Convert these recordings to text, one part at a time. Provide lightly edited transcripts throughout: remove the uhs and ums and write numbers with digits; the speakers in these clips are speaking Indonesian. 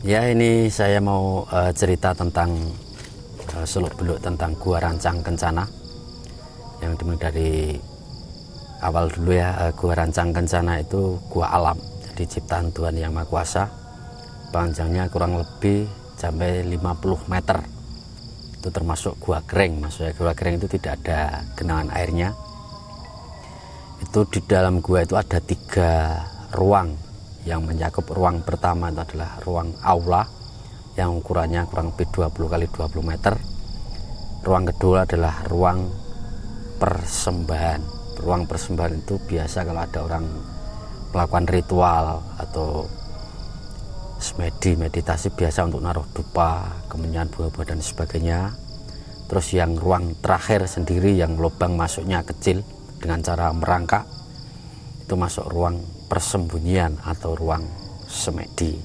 Ya, ini saya mau cerita tentang seluk-beluk tentang Gua Rancang Kencana yang dimulai dari awal dulu ya. Gua Rancang Kencana itu gua alam, jadi ciptaan Tuhan Yang Maha Kuasa. Panjangnya kurang lebih sampai 50 meter. Itu termasuk gua kering, maksudnya gua kering itu tidak ada genangan airnya. Itu di dalam gua itu ada 3 ruang yang mencakup. Ruang pertama itu adalah ruang aula yang ukurannya kurang lebih 20 kali 20 meter. Ruang kedua adalah ruang persembahan. Ruang persembahan itu biasa kalau ada orang melakukan ritual atau meditasi, biasa untuk naruh dupa, kemenyan, buah-buah dan sebagainya. Terus yang ruang terakhir sendiri yang lubang masuknya kecil dengan cara merangkak, itu masuk ruang persembunyian atau ruang semedi.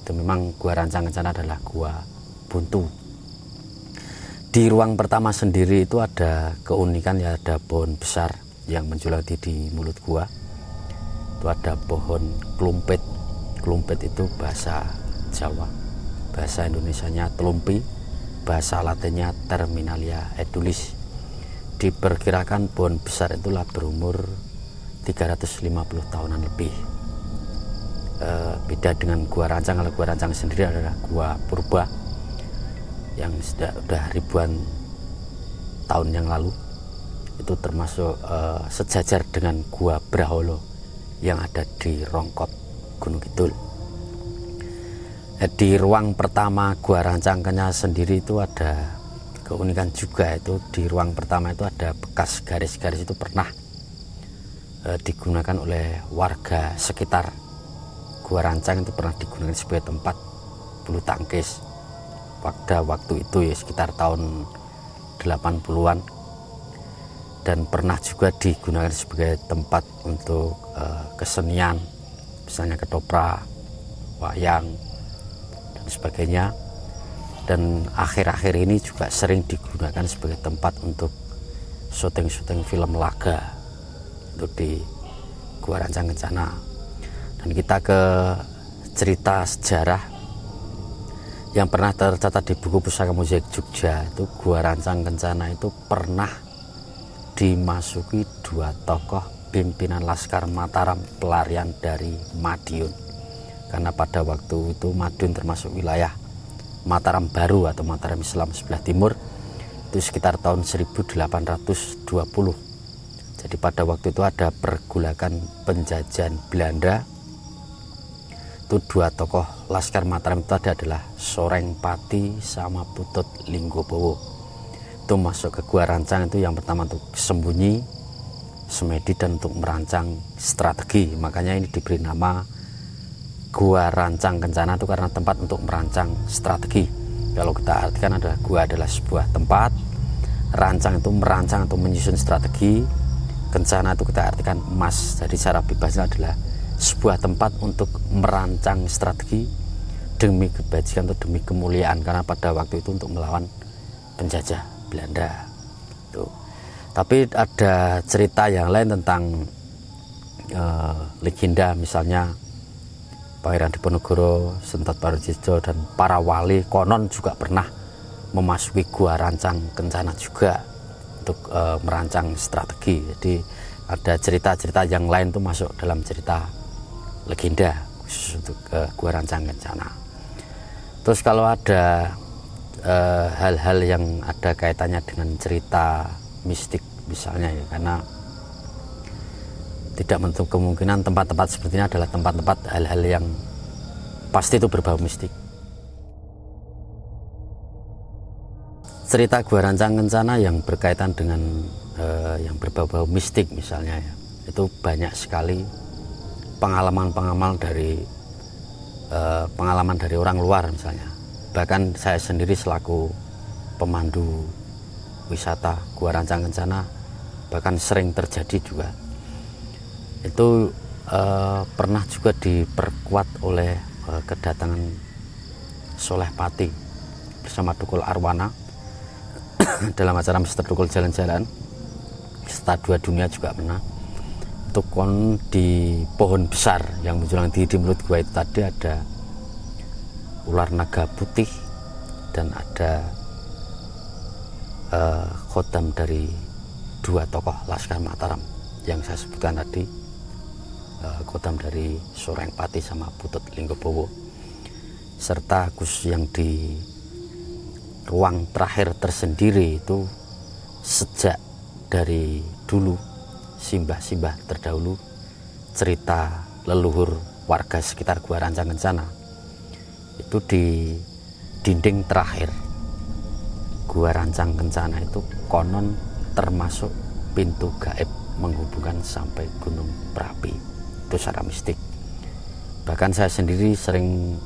Itu memang Gua Rancang Kencana adalah gua buntu. Di ruang pertama sendiri itu ada keunikan, ya, ada pohon besar yang menjulang di mulut gua. Itu ada pohon klumpit. Klumpit itu bahasa Jawa, bahasa Indonesianya telumpi, bahasa Latinnya Terminalia edulis. Diperkirakan pohon besar itulah berumur 350 tahunan lebih. Beda dengan Gua Rancang. Kalau Gua Rancang sendiri adalah gua purba yang sudah ribuan tahun yang lalu. Itu termasuk sejajar dengan Gua Braholo yang ada di Rongkot Gunung Kidul. Di ruang pertama Gua Rancang Kencana sendiri itu ada keunikan juga. Itu di ruang pertama itu ada bekas garis-garis, itu pernah digunakan oleh warga sekitar Gua Rancang. Itu pernah digunakan sebagai tempat bulu tangkis pada waktu itu, ya, sekitar tahun 80-an, dan pernah juga digunakan sebagai tempat untuk kesenian, misalnya ketoprak, wayang dan sebagainya. Dan akhir-akhir ini juga sering digunakan sebagai tempat untuk syuting-syuting film laga itu di Gua Rancang Kencana. Dan kita ke cerita sejarah yang pernah tercatat di buku Pusaka Mozaik Jogja. Itu Gua Rancang Kencana itu pernah dimasuki 2 tokoh pimpinan Laskar Mataram pelarian dari Madiun, karena pada waktu itu Madiun termasuk wilayah Mataram Baru atau Mataram Islam sebelah timur. Itu sekitar tahun 1820. Jadi pada waktu itu ada pergulakan penjajahan Belanda. Itu 2 tokoh Laskar Mataram itu adalah Soreng Pati sama Putut Linggobowo. Itu masuk ke Gua Rancang. Itu yang pertama untuk sembunyi, semedi, dan untuk merancang strategi. Makanya ini diberi nama Gua Rancang Kencana itu karena tempat untuk merancang strategi. Kalau kita artikan adalah gua adalah sebuah tempat, rancang itu merancang atau menyusun strategi, kencana itu kita artikan emas. Jadi secara bebasnya adalah sebuah tempat untuk merancang strategi demi kebajikan atau demi kemuliaan, karena pada waktu itu untuk melawan penjajah Belanda. Tuh. Tapi ada cerita yang lain tentang legenda, misalnya Pangeran Diponegoro, Sentot Parudjijo, dan para wali konon juga pernah memasuki Gua Rancang Kencana juga untuk merancang strategi. Jadi ada cerita-cerita yang lain itu masuk dalam cerita legenda khusus untuk Gua Rancang Kencana. Terus kalau ada hal-hal yang ada kaitannya dengan cerita mistik misalnya, ya, karena tidak menutup kemungkinan tempat-tempat seperti ini adalah tempat-tempat hal-hal yang pasti itu berbau mistik. Cerita Gua Rancang Kencana yang berkaitan dengan yang berbau-bau mistik misalnya, ya, itu banyak sekali pengalaman-pengalaman dari orang luar misalnya. Bahkan saya sendiri selaku pemandu wisata Gua Rancang Kencana bahkan sering terjadi juga. Itu pernah juga diperkuat oleh kedatangan Soleh Pati bersama Tukul Arwana dalam acara Mister Tukul Jalan-Jalan. Serta 2 dunia juga pernah. Itu di pohon besar yang menjulang di mulut gua itu tadi ada ular naga putih, dan ada khodam dari 2 tokoh Laskar Mataram yang saya sebutkan tadi, khodam dari Sorengpati sama Putut Linggobowo, serta khusus yang di ruang terakhir tersendiri itu sejak dari dulu simbah-simbah terdahulu, cerita leluhur warga sekitar Gua Rancang Kencana itu di dinding terakhir Gua Rancang Kencana itu konon termasuk pintu gaib menghubungkan sampai Gunung Merapi, itu secara mistik. Bahkan saya sendiri sering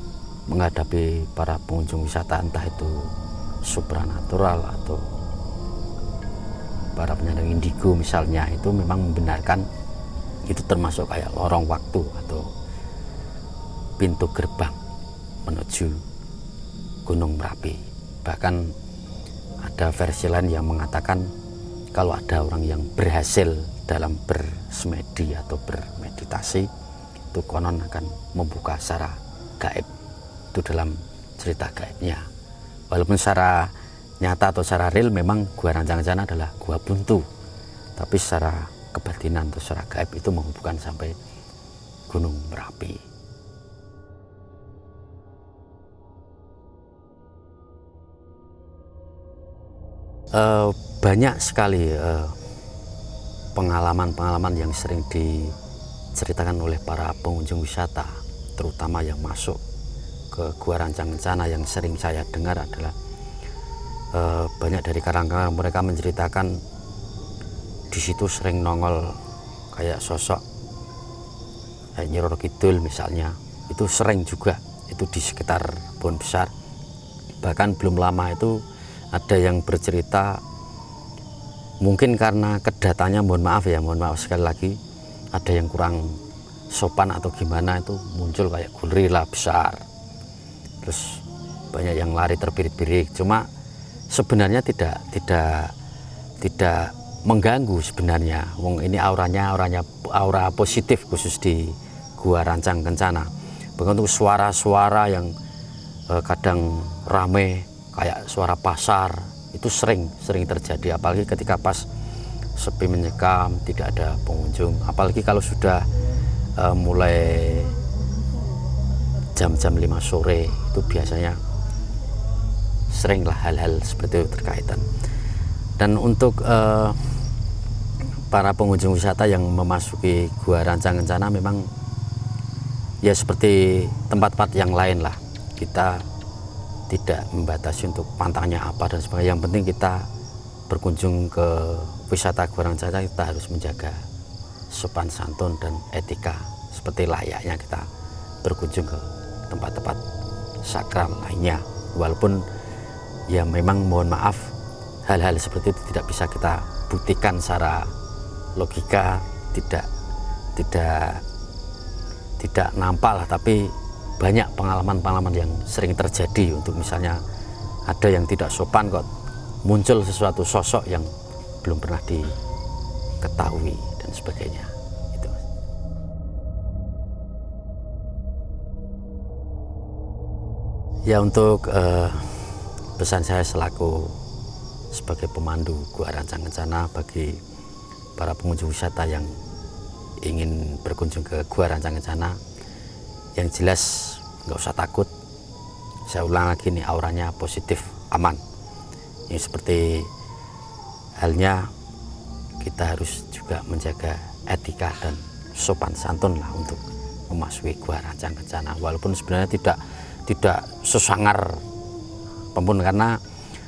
menghadapi para pengunjung wisata, entah itu supranatural atau para penyandang indigo misalnya, itu memang membenarkan itu termasuk kayak lorong waktu atau pintu gerbang menuju Gunung Merapi. Bahkan ada versi lain yang mengatakan kalau ada orang yang berhasil dalam bersemedi atau bermeditasi, itu konon akan membuka secara gaib, itu dalam cerita gaibnya. Walaupun secara nyata atau secara real memang Gua Rancang Kencana adalah gua buntu, tapi secara kebatinan atau secara gaib itu menghubungkan sampai Gunung Merapi. Banyak sekali pengalaman-pengalaman yang sering diceritakan oleh para pengunjung wisata, terutama yang masuk ke Gua Rancang Kencana. Yang sering saya dengar adalah banyak dari karang-karang mereka menceritakan di situ sering nongol kayak sosok kayak Nyi Roro Kidul misalnya, itu sering juga itu di sekitar Pohon Besar. Bahkan belum lama itu ada yang bercerita, mungkin karena kedatangannya, mohon maaf sekali lagi, ada yang kurang sopan atau gimana, itu muncul kayak gorila besar, terus banyak yang lari terbirik-birik. Cuma sebenarnya tidak mengganggu sebenarnya. Wong ini aura positif khusus di Gua Rancang Kencana. Bahkan untuk suara-suara yang kadang rame kayak suara pasar itu sering terjadi, apalagi ketika pas sepi menyekam, tidak ada pengunjung. Apalagi kalau sudah mulai jam-jam 5 sore, itu biasanya seringlah hal-hal seperti itu terkaitan. Dan untuk para pengunjung wisata yang memasuki Gua Rancang Kencana memang ya seperti tempat-tempat yang lain lah, kita tidak membatasi untuk pantangnya apa dan sebagainya. Yang penting kita berkunjung ke wisata Gua Rancang Kencana, kita harus menjaga sopan santun dan etika seperti layaknya kita berkunjung ke tempat-tempat sakral lainnya. Walaupun ya memang mohon maaf, hal-hal seperti itu tidak bisa kita buktikan secara logika, tidak nampak lah, tapi banyak pengalaman-pengalaman yang sering terjadi. Untuk misalnya ada yang tidak sopan kok muncul sesuatu sosok yang belum pernah diketahui dan sebagainya. Itu. Ya, untuk pesan saya selaku sebagai pemandu Gua Rancang Kencana bagi para pengunjung wisata yang ingin berkunjung ke Gua Rancang Kencana, yang jelas nggak usah takut. Saya ulang lagi, nih auranya positif, aman. Ini seperti halnya kita harus juga menjaga etika dan sopan santun lah untuk memasuki Gua Rancang Kencana. Walaupun sebenarnya tidak sesangar apapun, karena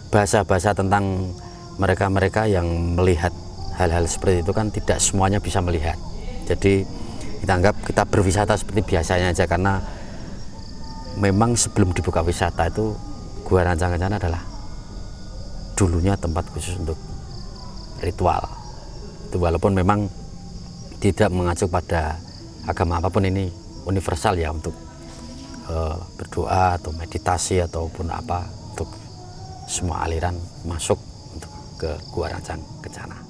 bahasa-bahasa tentang mereka-mereka yang melihat hal-hal seperti itu kan tidak semuanya bisa melihat. Jadi kita anggap kita berwisata seperti biasanya aja, karena memang sebelum dibuka wisata itu Gua Rancang Kencana adalah dulunya tempat khusus untuk ritual. Itu walaupun memang tidak mengacu pada agama apapun, ini universal ya, untuk berdoa atau meditasi ataupun apa, untuk semua aliran masuk untuk ke Gua Rancang Kencana.